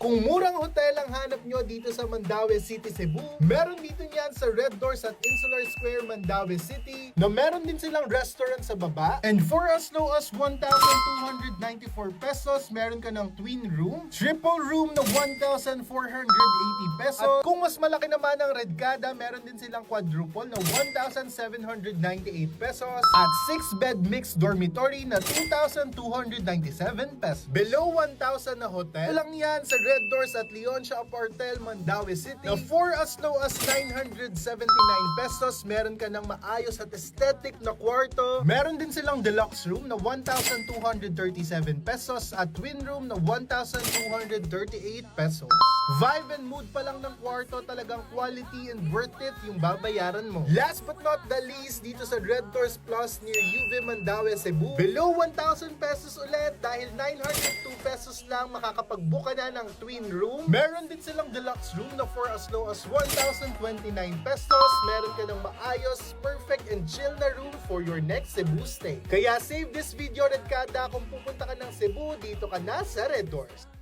Kung murang hotel ang hanap nyo dito sa Mandaue City, Cebu, meron dito niyan sa Red Doors at Insular Square, Mandaue City, na meron din silang restaurant sa baba. And for as low as 1,294 pesos, meron ka ng twin room, triple room na 1,480 pesos. At kung mas malaki naman ang Redcada, meron din silang quadruple na 1,798 pesos. At 6-bed mixed dormitory na 2,297 pesos. Below 1,000 na hotel lang yan sa Red Doors at Leoncia Apartel, Mandaue City, na for as low as 979 pesos, meron ka ng maayos at aesthetic na kwarto. Meron din silang deluxe room na 1,237 pesos at twin room na 1,238 pesos. Vibe and mood pa lang ng kwarto, talagang quality and worth it yung babayaran mo. Last but not the least, dito sa Red Doors Plus near UV Mandaue, Cebu, below 1,000 pesos ulit dahil 902 pesos lang makakapag-book ka na ng twin room. Meron din silang deluxe room na for as low as 1,029 pesos. Meron ka ng maayos, perfect and chill na room for your next Cebu stay. Kaya save this video, Redcada, kung pupunta ka ng Cebu, dito ka na sa Red Doors.